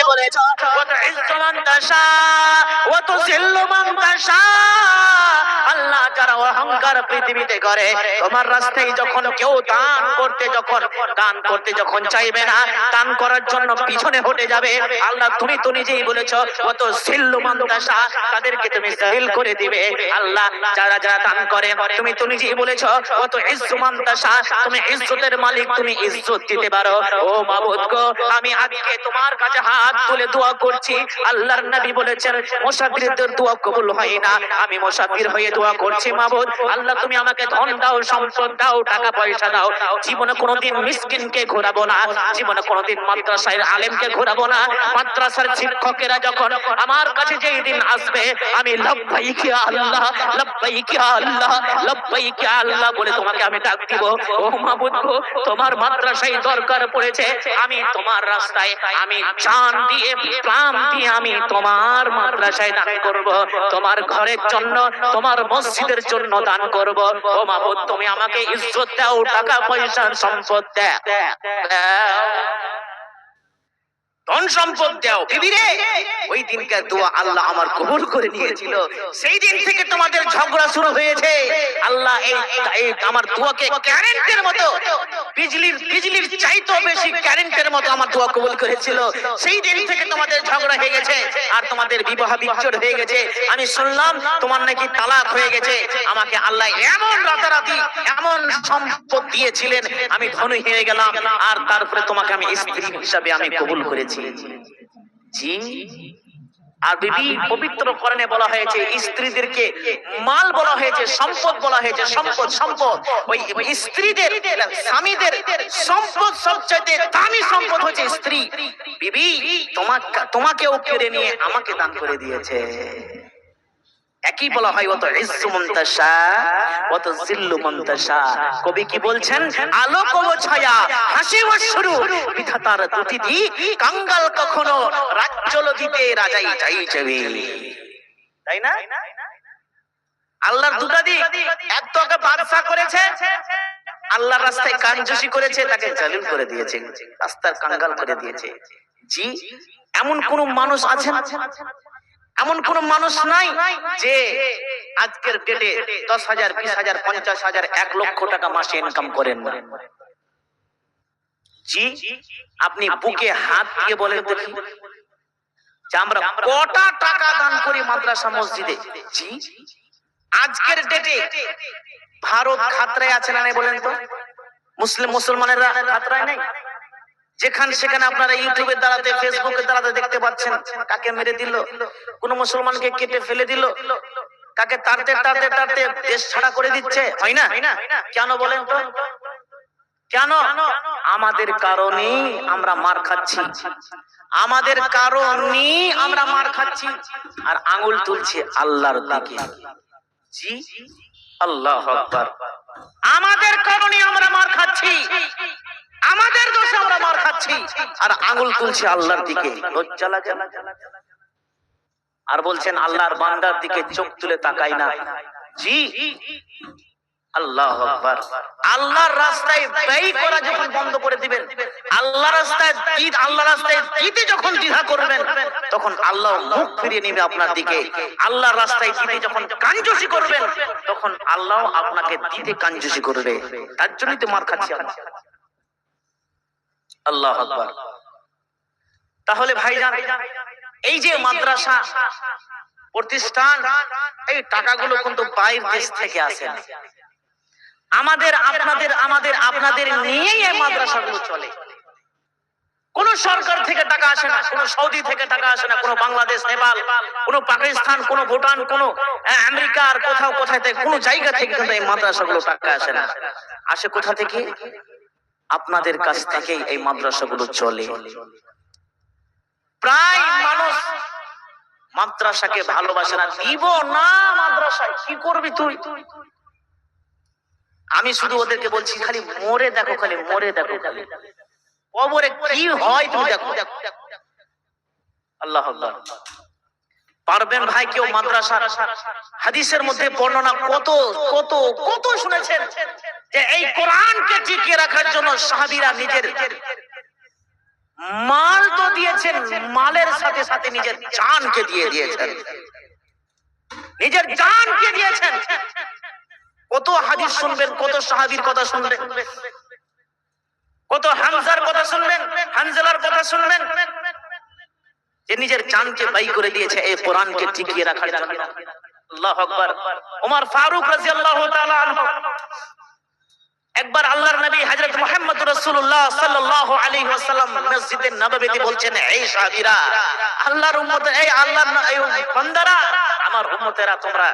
বলেছ ওয়া তুইজ্জু মান তাশা ওয়া তুযিল্লু মান তাশা। আল্লাহ যারা অহংকার পৃথিবীতে করে, তোমার রাস্তায় যখন কেউ দান করতে যখন চাইবে না, দান করার জন্য পিছনে হটে যাবে, আল্লাহ তুমি তো নিজেই বলেছো ওয়া তুযিল্লু মান তাশা, তাদেরকে তুমি যালিল করে দিবে। আল্লাহ যারা যারা দান করে, তুমি তো নিজেই বলেছো ওয়া তুইজ্জু মান তাশা, তুমি ইজ্জতের মালিক, তুমি ইজ্জত দিতে পারো। ও মাবুদ গো, আমি আজকে তোমার কাছে হাত তুলে দোয়া করছি। আল্লাহর নবী বলেছেন মুসাফিরদের দোয়া কবুল হয় না, আমি মুসাফির হয়ে দোয়া করছি মাবুদ, আল্লাহ তুমি আমাকে ধন দাও, সম্পদ দাও, টাকা পয়সা দাও, জীবনে কোনোদিন মিসকিনকে ঘোরাবো না, জীবনে কোনোদিন মাদ্রাসার আলেমকে ঘোরাবো না। মাদ্রাসার শিক্ষকেরা যখন আমার কাছে যেই দিন আসবে, আমি লব্বাইক ইয়া আল্লাহ, লব্বাইক ইয়া আল্লাহ, লব্বাইক ইয়া আল্লাহ বলে তোমাকে আমি ডাক দিব। ও মাবুদ গো, তোমার মাদ্রাসায় দরকার পড়েছে, আমি তোমার রাস্তায় আমি জান দিয়ে প্রাণ দিয়ে আমি তোমার মাদ্রাসায় দান করব, তোমার ঘরের জন্য, তোমার মসজিদের জন্য দান করব। ও মাবুদ তুমি আমাকে ইজ্জত দাও, টাকা পয়সা সম্পদ দাও, ধন সম্পদ দাও। বিবি রে, ওই দিনকার দোয়া আল্লাহ আমার কবুল করে নিয়েছিল। সেই দিন থেকে তোমাদের ঝগড়া শুরু হয়েছে। আল্লাহ এই আমার দোয়াকে কারেন্টের মতো, বিজলির চাইতেও বেশি কারেন্টের মতো আমার দোয়া কবুল করেছিল। সেই দিন থেকে তোমাদের ঝগড়া হয়ে গেছে, আর তোমাদের বিবাহ বিচ্ছেদ হয়ে গেছে। আমি শুনলাম তোমার নাকি তালাক হয়ে গেছে। আমাকে আল্লাহ এমন রাতারাতি এমন সম্পদ দিয়েছিলেন, আমি ধনী হয়ে গেলাম, আর তারপরে তোমাকে আমি স্ত্রী হিসাবে আমি কবুল করেছি। জি, আর বিবি পবিত্র কোরআনে বলা হয়েছে স্ত্রীদেরকে মাল বলা হয়েছে, সম্পদ বলা হয়েছে, সম্পদ সম্পদ। ওই স্ত্রীদের স্বামীদের সম্পদ সবচেয়ে দামি সম্পদ হচ্ছে স্ত্রী। বিবি তোমাকেও কেড়ে নিয়ে আমাকে দান করে দিয়েছে। একই বলা হয় ওয়া তুইজ্জু মান তাশা ওয়া তুযিল্লু মান তাশা। কবি কি বলছেন? আলোক ও ছায়া, হাসি ও শুরু, বিধাতার দুটি দিক, কাঙ্গাল কখনো রাজ্য দিতে রাজাই চাই যাবে। তাই না? আল্লাহর দুটো দিক, এক তো ওকে বাদশা করেছে, আল্লাহর রাস্তায় কাঞ্জুসি করেছে, তাকে জালিল করে দিয়েছে, রাস্তার কাঙ্গাল করে দিয়েছে। জি, এমন কোন মানুষ আছেন, এমন কোন মানুষ নাই যে আজকের ডেটে 10,000, 20,000, 50,000, 1 লক্ষ টাকা মাসে ইনকাম করেন না। জি, আপনি বুকে হাত দিয়ে বলেন দেখি যে আমরা কত টাকা দান করি মাদ্রাসা মসজিদে। জি, আজকের ডেটে ভারত খাতরায় আছে না বলেন তো? মুসলমানেরা খাতরায় নাই? যেখানে সেখানে আপনারা ইউটিউবের দ্বারাতে, ফেসবুকের দ্বারাতে দেখতে পাচ্ছেন, কাকে মেরে দিল, কোন মুসলমানকে কেটে ফেলে দিল, কাকে তাড়তে তাড়তে তাড়তে দেশ ছাড়া করে দিচ্ছে, হয় না? কেন বলেন তো? কেন? আমাদের কারণেই আমরা মার খাচ্ছি, আমাদের কারণেই আমরা মার খাচ্ছি, আর আঙ্গুল তুলছি আল্লাহর দিকে। জি, আল্লাহু আকবার। আমাদের কারণেই আমরা মার খাচ্ছি, আমাদের দোষে আমরা মার খাচ্ছি, আর আঙ্গুল তুলছি আল্লাহর দিকে। লজ্জা লাগে না? আর বলছেন আল্লাহর বান্দার দিকে চোখ তুলে তাকাই না। জি, আল্লাহু আকবার। আল্লাহর রাস্তায় ব্যয় করা যখন বন্ধ করে দিবেন, আল্লাহর রাস্তায় দিতে যখন দ্বিধা করবেন, তখন আল্লাহ মুখ ফিরিয়ে নেবে আপনার দিকে। আল্লাহর রাস্তায় দিতে যখন কাঞ্জুসি করবেন, তখন আল্লাহ আপনাকে দিতে কাঞ্জুসি করবে। তার জন্যই তো মার খাচ্ছি আমরা। আল্লাহু আকবার। তাহলে ভাইজান, এই যে মাদ্রাসা প্রতিষ্ঠান, এই টাকাগুলো কিন্তু বাইরের দেশ থেকে আসে না। আমাদের আপনাদের নিয়েই এই মাদ্রাসাগুলো চলে। কোন সরকার থেকে টাকা আসে না, কোন সৌদি থেকে টাকা আসে না, কোন বাংলাদেশ, নেপাল, কোন পাকিস্তান, কোন ভুটান, কোন আমেরিকার কোথায় থেকে, কোন জায়গা থেকে কিন্তু এই মাদ্রাসাগুলো টাকা আসে না। আসে কোথা থেকে? আপনাদের কাছ থেকেই এই মাদ্রাসাগুলো চলে। প্রায় মানুষ মাদ্রাসাকে ভালোবাসে না, দিব না মাদ্রাসায়, কি করবি তুই? আমি শুধু ওদেরকে বলছি খালি মরে দেখো, খালি মরে দেখো, খালি কবরে কি হয় তুমি দেখো। আল্লাহ আল্লাহ। পারবেন ভাই কেউ মাদ্রাসা, হাদিসের মধ্যে বর্ণনা কত কত কত শুনেছেন যে এই কোরআনকে টিকিয়ে রাখার জন্য সাহাবীরা নিজের মাল তো দিয়েছেন, মালের সাথে সাথে নিজের জানকে দিয়ে দিয়েছেন, নিজের জানকে দিয়েছেন। কত হাদিস শুনবেন, কত সাহাবীর কথা শুনবেন, কত হামজার কথা শুনবেন, হানজালার কথা শুনবেন, যে নিজের জানকে বাই করে দিয়েছে এই কোরআনকে টিকিয়ে রাখার জন্য। আল্লাহু আকবার। ওমর ফারুক রাদিয়াল্লাহু তাআলা আনহু একবার আল্লাহর নবী হযরত মুহাম্মদ রাসূলুল্লাহ সাল্লাল্লাহু আলাইহি ওয়াসাল্লাম মসজিদে নববীতে বলছেন, এই সাহাবীরা, আল্লাহর উম্মত, এই আল্লাহর বান্দারা, আমার উম্মতেরা, তোমরা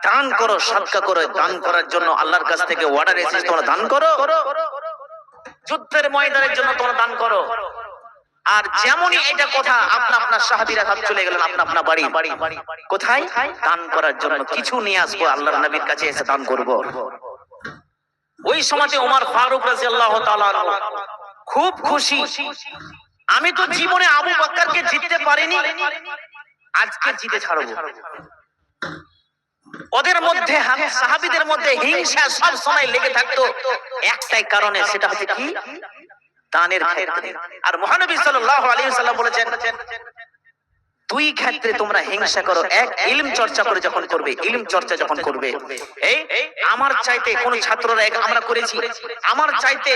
দান করো, সদকা করো। দান করার জন্য আল্লাহর কাছ থেকে অর্ডার এসেছে, তোমরা দান করো। যুদ্ধের ময়দানের জন্য তোমরা দান করো। আর যেমনই এটা কথা, আপনা আপনার সাহাবীরা সব চলে গেলেন আপনা আপনা বাড়ি। কোথায়? দান করার জন্য। কিছু নিয়ে আসবো, আল্লাহর নবীর কাছে এসে দান করব। ওই সময়তে ওমর ফারুক রাদিয়াল্লাহু তাআলা খুব খুশি। আমি তো জীবনে আবু বকরকে জিততে পারিনি, আজকে জিতে ছাড়বো। ওদের মধ্যে, সাহাবীদের মধ্যে হিংসা সব সময় লেগে থাকতো একটাই কারণে, সেটা হচ্ছে কি? দানের ক্ষেত্রে। আর মহানবী সাল্লাল্লাহু আলাইহি ওয়াসাল্লাম বলেছেন, দুই ক্ষেত্রে তোমরা হিংসা করো। এক, ইলম চর্চা করে যখন করবে, ইলম চর্চা যখন করবে। এই আমার চাইতে কোন ছাত্ররা, আমরা করেছি, আমার চাইতে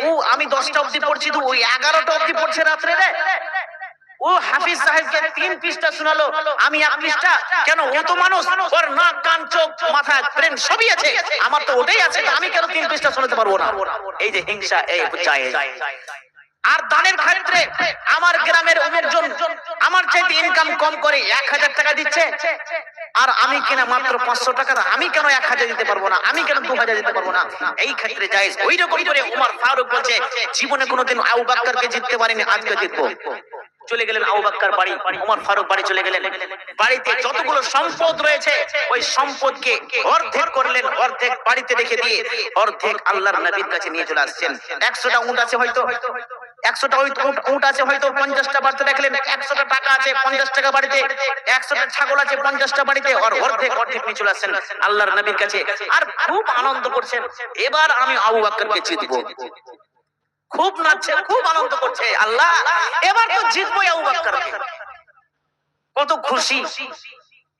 ও, আমি 10টা অবধি পড়ছি, তো ওই 11টা অবধি পড়ছে রাত্রে রে। ও হাফিজ সাহেবকে 3 পৃষ্ঠা শোনালো, আমি 1 পৃষ্ঠা। কেন? ও তো মানুষ, ওর নাক কান চোখ মাথা ব্রেন সবই আছে, আমার তো ওটাই আছে, তো আমি কেন 3 পৃষ্ঠা শোনাতে পারবো না? এই যে হিংসা, এই জায়েজ। আর দানের ক্ষেত্রে আমার গ্রামের অনেকজন আমার চাইতে ইনকাম কম করে 1000 টাকা দিচ্ছে, আর আমি কিনা মাত্র 500 টাকা, আমি কেন 1000 দিতে পারবো না? আমি কেন 2000 দিতে পারবো না? এই ক্ষেত্রে জায়েজ। ওই রকম করে ওমর ফারুক বলছে, জীবনে কোনোদিন আবু বকরকে জিততে পারিনি, আজকে জিতবো। চলে গেলেন আবু বকর বাড়ি, ওমর ফারুক বাড়ি চলে গেলেন। বাড়িতে যতগুলো সম্পদ রয়েছে ওই সম্পদকে অর্ধেক করলেন, অর্ধেক বাড়িতে রেখে দিয়ে অর্ধেক আল্লাহর নবীর কাছে নিয়ে চলে আসছেন। 100টা উট আছে হয়তো, 100টা উট আছে হয়তো, 50টা বাড়িতে রাখলেন। 100টা টাকা আছে, 50 টাকা বাড়িতে। 100টা ছাগল আছে, 50টা বাড়িতে। আর অর্ধেক অর্ধেক নিয়ে চলে আসছেন আল্লাহর নবীর কাছে, আর খুব আনন্দ করছেন, এবার আমি আবু বকরকে জিতবো। খুব নাচছে, খুব আনন্দ করছে, আল্লাহ এবার তো জিতবো আবু বকরকে। কত খুশি।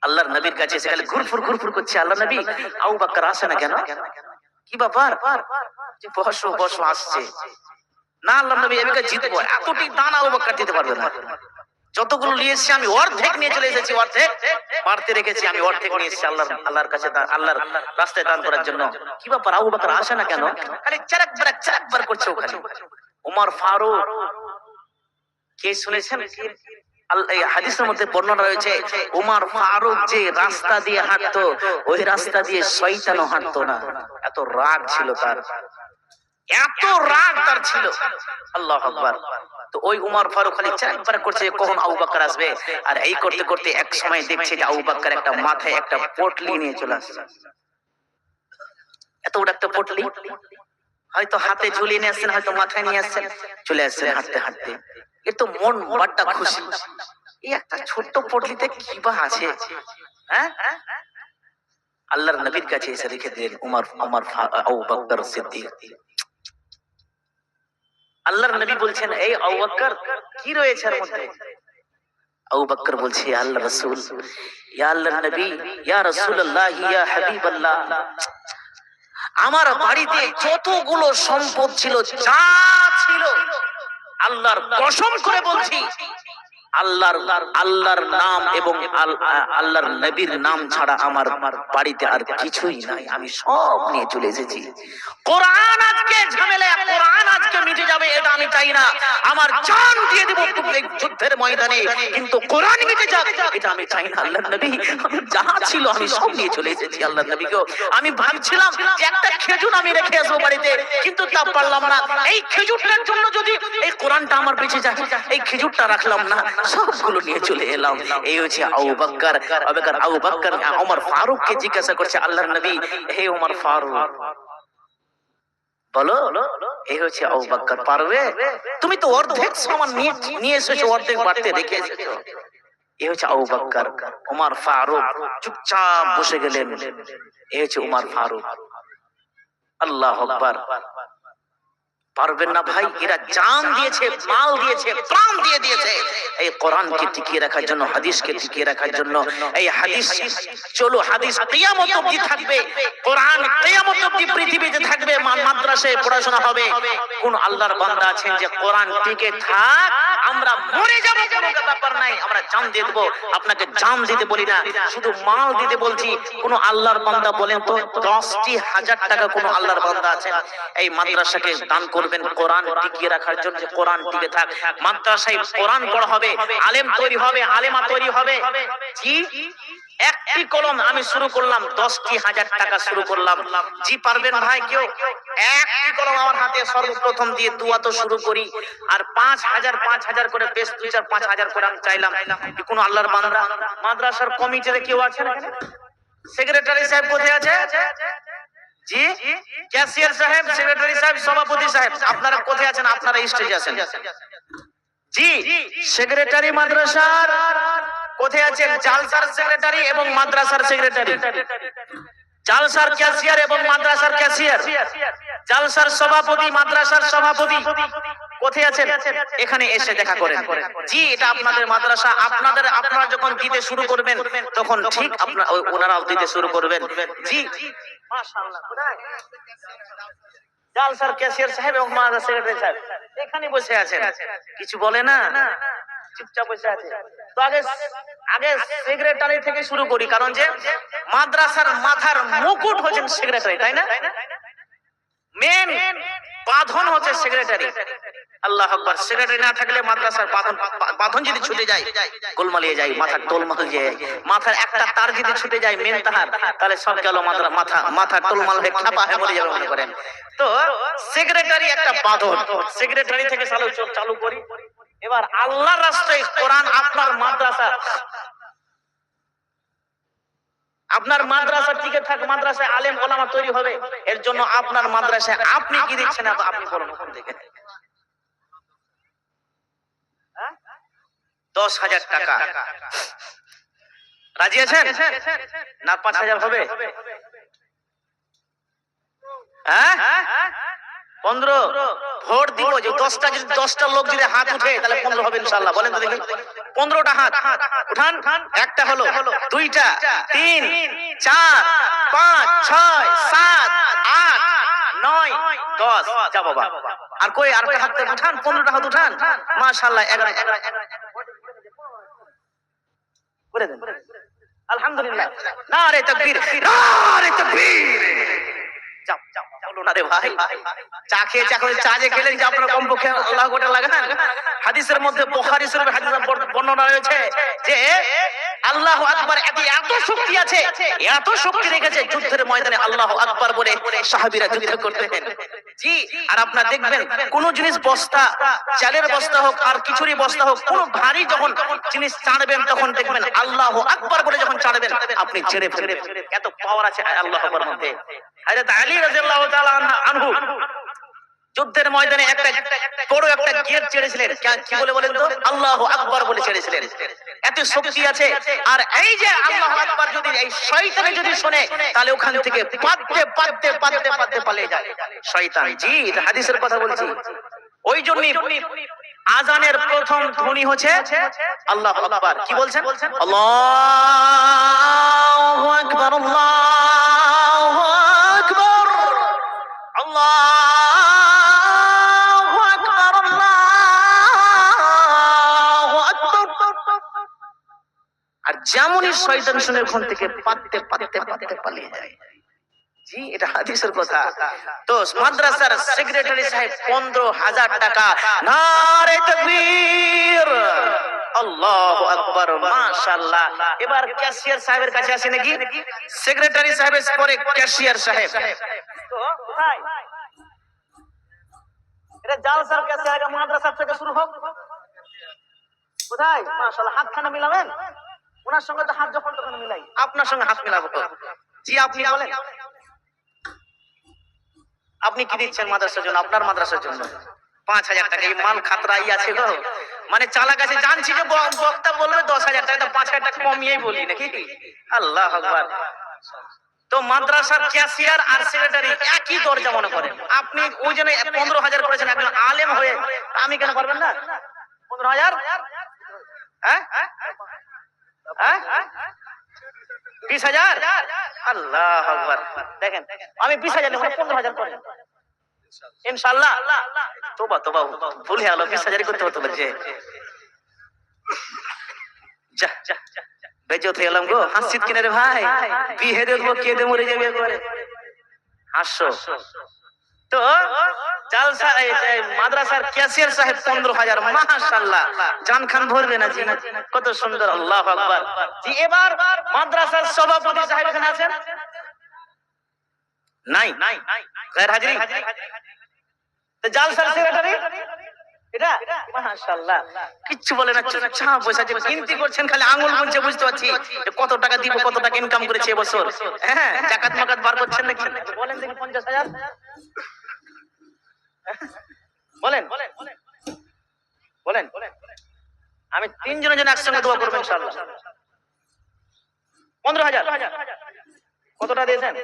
আল্লাহর নবীর কাছে সেখানে ঘুরফুর ঘুরফুর করছে, আল্লাহ নবী, আবু বকর আসে না কেন? কি ব্যাপার? যে বসো বসো, আসছে না। আল্লাহ নবী, এবারে জিতবো। এতটি দান আবু বকর দিতে পারবে না। যতগুলো নিয়ে এসেছি আমি অর্ধেক নিয়ে চলে এসেছি, অর্ধেক বাড়তে রেখেছি, আমি অর্ধেক নিয়ে এসেছি আল্লাহর কাছে, আল্লাহর রাস্তায় দান করার জন্য। কি ব্যাপার, আবু বকর আসে না কেন? খালি চারাকবার করছে ওখানে। ওমর ফারুক, কে শুনেছেন? হাদিসের মধ্যে বর্ণনা রয়েছে, ওমর ফারুক যে রাস্তা দিয়ে হাঁটতো, ওই রাস্তা দিয়ে শয়তানও হাঁটতো না। এত রাগ ছিল তার, এত রাগ তার ছিল। আল্লাহু আকবার। তো ওই উমর ফারুক খালি চারবার করছে কখন আবু বকর আসবে। আর এই করতে করতে এক সময় দেখছে যে আবু বকর একটা মাথায় একটা পটলি নিয়ে চলে আসছে। এত বড় একটা পটলি, হয়তো হাতে ঝুলিয়ে নিয়ে আসছেন, হয়তো মাথায় নিয়ে আসছেন, চলে আসছেন হাঁটতে হাঁটতে। এর তো মন বড়টা খুশি, এই একটা ছোট্ট পটলিতে কি বা আছে। হ্যাঁ, আল্লাহর নবীর কাছে এসে রেখে দিলেন আবু বকর সিদ্দিক। আল্লাহর নবী বলছেন, এই আবু বকর, কি রয়েছে এর মধ্যে? আবু বকর বলছে, আল্লাহ রাসূল, ইয়া আল্লাহর নবী, ইয়া রাসূলুল্লাহ, ইয়া হাবিবাল্লাহ, আমার বাড়িতে যতগুলো সম্পদ ছিল, যা ছিল, আল্লাহর কসম করে বলছি, আল্লাহর নাম এবং আল্লাহর নবীর নাম ছাড়া আমার বাড়িতে আর কিছুই নাই। আমি সব নিয়ে চলে এসেছি। কোরআন আজকে ঝামেলা, কোরআন আজকে মিটে যাবে এটা আমি চাই না। আমার জান দিয়ে দেব এই যুদ্ধের ময়দানে, কিন্তু কোরআন মিটে যাক এটা আমি চাই না। আল্লাহর নবী, যা ছিল আমি সব নিয়ে চলে এসেছি। আল্লাহর নবী গো, আমি ভাবছিলাম যে একটা খেজুর আমি রেখে আসবো বাড়িতে, কিন্তু তা পারলাম না। এই খেজুরটার জন্য যদি এই কোরআনটা আমার বেঁচে যায়, এই খেজুরটা রাখলাম না, সবগুলো নিয়ে চলে এলাম। এই হচ্ছে আবু বকর। আবু বকর ওমর ফারুককে জিজ্ঞাসা করছে, আল্লাহর নবী, হে ওমর ফারুক, বলো, এই হচ্ছে আবু বকর, পারবে? তুমি তো অর্ধেক সামান নিয়ে এসেছো, অর্ধেক বাড়তে রেখে এসেছো। এই হচ্ছে আবু বকর। ওমর ফারুক চুপচাপ বসে গেলেন। এই হচ্ছে ওমর ফারুক। আল্লাহু আকবার। পারবেন না ভাই, এরা জান দিয়েছে, মাল দিয়েছে, প্রাণ দিয়ে দিয়েছে এই কোরআনকে টিকিয়ে রাখার জন্য, হাদিসকে টিকিয়ে রাখার জন্য। এই হাদিস, চলো হাদিস কিয়ামত অবধি থাকবে, কোরআন কিয়ামত অবধি পৃথিবীতে থাকবে, মাদ্রাসায় পড়াশোনা হবে। কোন আল্লাহর বান্দা আছেন যে কোরআন টিকে থাক, আমরা মরে যাব কোনো ব্যাপার নাই, আমরা জান দিয়ে দেবো। আপনাকে জান দিতে বলি না, শুধু মাল দিতে বলছি। কোন আল্লাহর বান্দা বলেন তো 10,000 টাকা কোন আল্লাহর বান্দা আছেন এই মাদ্রাসাকে দান করবেন কোরআন টিকিয়ে রাখার জন্য, যে কোরআন টিকে থাক, মাদ্রাসায় কোরআন পড়া হবে, আলেম তৈরি হবে, আলেমা তৈরি হবে। জি, একটি কলম আমি শুরু করলাম, 10,000 টাকা শুরু করলাম। জি পারবেন ভাই কেউ? একটি কলম আমার হাতে সর্বপ্রথম দিয়ে দোয়া তো শুরু করি, আর 5,000 করে বেশ 2-4-5,000 করে আমি চাইলাম। কোন আল্লাহর বান্দা মাদ্রাসার কমিটিতে কেউ আছেন? সেক্রেটারি সাহেব কোথায় আছে? জি, ক্যাশিয়ার সাহেব, সেক্রেটারি সাহেব, সভাপতি সাহেব, আপনারা কোথায় আছেন? আপনারা স্টেজে আছেন। জি, সেক্রেটারি মাদ্রাসার কোথায় আছেন? জালসার সেক্রেটারি এবং মাদ্রাসার সেক্রেটারি, জালসার ক্যাশিয়ার এবং মাদ্রাসার ক্যাশিয়ার, জালসার সভাপতি, মাদ্রাসার সভাপতি কোথায় আছেন? এখানে এসে দেখা করেন। জি, এটা আপনাদের মাদ্রাসা, আপনারা যখন দিতে শুরু করবেন তখন ঠিক ওনারাও দিতে শুরু করবেন। জি মাশাআল্লাহ। জালসার ক্যাশিয়ার সাহেব এবং মাদ্রাসার সেক্রেটারি সাহেব এখানে বসে আছেন, কিছু বলে না, চুপচাপ বসে আছে। তো আগে সেক্রেটারি থেকে শুরু করি, কারণ যে মাদ্রাসার মাথার মুকুট হচ্ছেন সেক্রেটারি, তাই না? মেন বাঁধন হচ্ছে সেক্রেটারি। আল্লাহু আকবার। সেক্রেটারি না থাকলে মাদ্রাসার বাঁধন যদি ছুটে যায়, গোলমালিয়ে যায়, মাথার টোলমাল যায়, মাথার একটা তার যদি ছুটে যায় মেন তাহার, তাহলে সব গেল, মাথা টোলমাল হয়ে খাপা হয়ে মরে যাবে মনে করেন। তো সেক্রেটারি একটা বাঁধন, সেক্রেটারি থেকে চালু করি। এবার আল্লাহর রাস্তায় কোরআন আপনার মাদ্রাসা টিকে থাক, মাদ্রাসায় আলেম ওলামা তৈরি হবে। এর জন্য আপনার মাদ্রাসায় আপনি কি দিচ্ছেন আপনি বলুন ওখান থেকে? 10,000 টাকা রাজি আছেন না? 5,000 হবে? হ্যাঁ 15 ভোট দিব। যে 10টা লোক যদি হাত উঠে তাহলে 15 হবে ইনশাআল্লাহ। বলেন তো দেখি, 15টা হাত উঠান। একটা হলো, 2টা, 3, 4, 5, 6, 7, 8, 9, 10। যা বাবা, আর কই আর হাত উঠান, 15টা হাত উঠান। মাশাআল্লাহ, 11 করে দেন। আলহামদুলিল্লাহ, নারে তাকবীর, নারে তাকবীর। যাও বলো না রে ভাই, চা খেয়ে চা যে খেলেন যে আপনারা কমপক্ষে আল্লাহু আকবার লাগান। হাদিসের মধ্যে, বুখারী শরীফের হাদিসে বর্ণনা রয়েছে যে আল্লাহু আকবার এত শক্তি আছে, এত শক্তি রেখেছে, যুদ্ধের ময়দানে আল্লাহু আকবার বলে সাহাবীরা যুদ্ধ করতেন। জি, আর আপনারা দেখবেন কোন জিনিস, বস্তা, চালের বস্তা হোক আর খিচুড়ি বস্তা হোক, কোন ভারী যখন জিনিস চাড়বেন তখন দেখবেন আল্লাহু আকবার বলে যখন চাড়বেন আপনি ছেড়ে ফেলবেন। এত পাওয়ার আছে আল্লাহু আকবার মধ্যে। হযরত আলী রাদিয়াল্লাহু তাআলা আনহু যুদ্ধের ময়দানে একটা বড় একটা গিয়ে ছেড়েছিলেন। কি বলে বলেন তো? আল্লাহু আকবার বলে ছেড়েছিলেন। এত শক্তি আছে। আর এই যে আল্লাহু আকবার যদি এই শয়তানে যদি শুনে, তাহলে ওখান থেকে পাততে পালিয়ে যায় শয়তান। জি, এটা হাদিসের কথা বলছি। ওই জন্যই আজানের প্রথম ধ্বনি হচ্ছে আল্লাহু আকবার। কি বলছেন? আল্লাহু আকবার, আল্লাহু আকবার, আল্লাহু আকবার, আল্লাহু আকবার। আর যেমনই শয়তান শুনে ওখান থেকে পাততে পালিয়ে যায়। জি, এটা হাদিসের কথা। তো মাদ্রাসার সেক্রেটারি সাহেব 15,000 টাকা। নারে তাকবীর, আল্লাহু আকবার, মাশাআল্লাহ। এবার ক্যাশিয়ার সাহেবের কাছে আসে নাকি? সেক্রেটারি সাহেবের পরে ক্যাশিয়ার সাহেব। তো কোথায়? এটা জালসার ক্যাশিয়ার মাদ্রাসা থেকে শুরু হোক। কোথায়? মাশাআল্লাহ, হাতখানা মিলাবেন। ওনার সঙ্গে তো হাত যখন তখন মিলাই, আপনার সঙ্গে হাত মিলাবো। জি, আপনি বলেন, আপনি কি দিচ্ছেন মাদ্রাসার জন্য? আপনার মাদ্রাসার জন্য 5,000 টাকা। এই মাল খাতরাই আছে গো, মানে চালাক আছে। জানছি যে বক্তা বলবে 10,000 টাকা, 5,000 টাকা কমিয়েই বলি নাকি? আল্লাহু আকবার। তো মাদ্রাসার ক্যাশিয়ার আর সেক্রেটারি একই দরজা মনে করেন। আপনি ওই জন্য 15,000 করেছেন একজন আলেম হয়ে, আমি কেন পারবেন না? 15,000, হ্যাঁ হ্যাঁ 20,000। আল্লাহ আকবার। দেখেন আমি 20,000 নেব, 15,000 করেন ইনশাআল্লাহ। তোবা তোবা, ভুল হয়ে গেল, 20,000 করতে হতো বলছে। যা যা বেজত হয়ে গেলাম গো। হাসিত কিনে রে ভাই, বিহে দেখবো কেঁদে মরে যাবে একবারে। হাসো তো জালসা মাদ্রাসার ক্যাশিয়ার সাহেব 15,000, মাশাআল্লাহ, জান খান ভরবে না জি, কত সুন্দর, আল্লাহু আকবার জি। এবার মাদ্রাসার সভাপতি সাহেব এখানে আছেন? নাই, গায়র হাজিরি। তো জালসার সেক্রেটারি এটা, মাশাআল্লাহ, কিচ্ছু বলে না, চুপচাপ বসে আছে, চিন্তা করছেন, খালি আঙ্গুল গুনছে, বুঝতে পারছি যে কত টাকা দিব, কত টাকা ইনকাম করেছে এবছর। হ্যাঁ, জাকাত মাকাত বার করছেন নাকি? বলেন দেখি 50,000 বলেন বলেন। আমি তিনজনের জন্য একসঙ্গে দোয়া করবো ইনশাআল্লাহ। 15,000 কতটা দিয়েছেন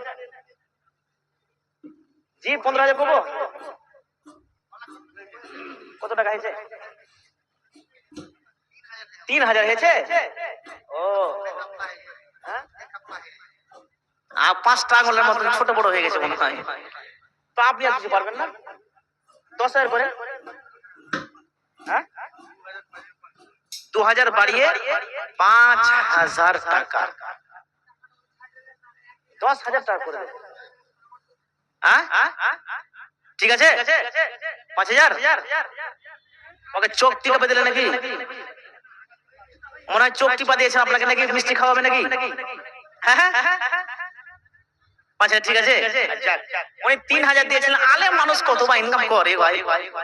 জি? 15,000 করবো। কত টাকা হয়েছে? 3,000 হয়েছে। ও, হ্যাঁ, 5টা আঙুলের মতন ছোট বড় হয়ে গেছে মনে হয়। তো আপনি আর কিছু পারবেন না? 10,000 করে, হ্যাঁ, 2,000 বাড়িয়ে 5,000 টাকা, 10,000 টাকা করে দেবেন। হ্যাঁ, ঠিক আছে, 5,000। ওকে চোখ টিপে দিলে নাকি? মনে হয় চোখ টিপা দিয়েছেন আপনাকে নাকি, মিষ্টি খাওয়াবে নাকি? হ্যাঁ, 5,000 ঠিক আছে। উনি 3,000 দিয়েছিলেন। আলেম মানুষ কত বা ইনকাম করে ভাই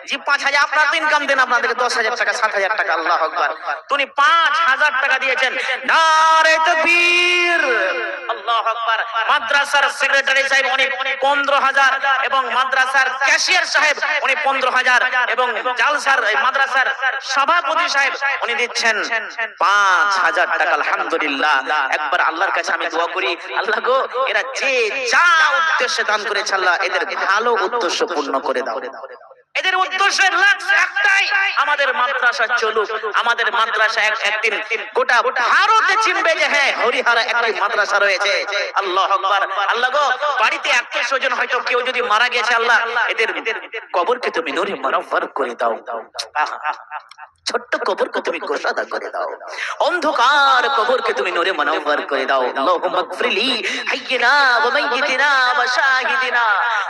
জি? 5,000 আপনারা তো ইনকাম দেন, আপনাদেরকে 10,000 টাকা, 7,000 টাকা, আল্লাহু আকবার। উনি 5,000 টাকা দিয়েছেন। নারে তাকবীর, আল্লাহু আকবার। মাদ্রাসার সেক্রেটারি সাহেব উনি 15,000 এবং মাদ্রাসার ক্যাশিয়ার সাহেব উনি 15,000 এবং জালসার মাদ্রাসার সভাপতি সাহেব উনি দিচ্ছেন 5,000 টাকা। আলহামদুলিল্লাহ। একবার আল্লাহর কাছে আমি দোয়া করি, আল্লাহ গো, এরা যে যা উদ্দেশ্যে দান করেছে, আল্লাহ এদের ভালো উদ্দেশ্য পূর্ণ করে দাও। এদের উদ্দেশ্যের লক্ষ্য একটাই, আমাদের মাদ্রাসা চলুক, আমাদের মাদ্রাসা একদিন গোটা ভারতে চিনবে যে হ্যাঁ, হরিহারা একটি মাদ্রাসা রয়েছে। আল্লাহু আকবার। আল্লাহ গো, বাড়িতে আত্মীয়স্বজন হয়তো কেউ যদি মারা গেছে, আল্লাহ এদের কবরকে তুমি নূরে মুনাওয়ার করে দাও। ছোট্ট কবরকে তুমি গোসাদা করে দাও, অন্ধকার কবরকে তুমি নূরে মুনাওয়ার করে দাও। আল্লাহুম্মা গফিরলি হাইয়িনা ওয়া মাইয়িতিনা ওয়া শাহিদিনা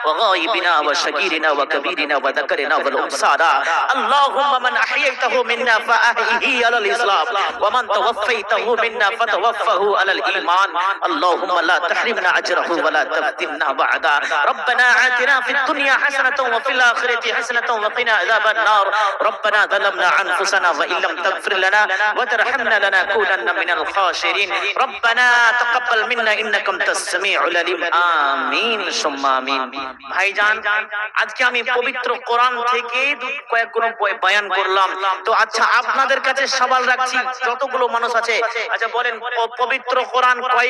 ওয়া গায়িবিনা ওয়া শাগীরিনা ওয়া কাবীরিনা ওয়া যাকারিনা ওয়াল উনসারা। আল্লাহুম্মা মান আহইয়াতাহু মিন্না ফাআহইহি আলাল ইসলাম ওয়া মান তাওয়াফাইতাহু মিন্না ফাতাওয়াফাহু আলাল ঈমান। আল্লাহুম্মা লা তাহরিমনা আজরাহু ওয়া লা তাফতিননা বা'দা। রব্বানা আতিনা ফিদ দুনিয়া হাসানাতাও ওয়া ফিল আখিরাতি হাসানাতাও ওয়া কিনা আযাবান নার। রব্বানা যালামনা আনফুসানা ওয়া ইল্লাম তাগফির লানা ওয়া তারহামনা লানাকুনান্না মিনাল খাসিরিন। রব্বানা তাকাব্বাল মিন্না ইন্নাকা আনতাস সামিউল আলিম। আমিন সুম্মা আমিন। ভাইজান, আজকে আমি পবিত্র কোরআন থেকে কয়েকগুলো বয়ান করলাম। তো আচ্ছা, আপনাদের কাছে সওয়াল রাখছি, যতগুলো মানুষ আছে, আচ্ছা বলেন, পবিত্র কোরআন কয়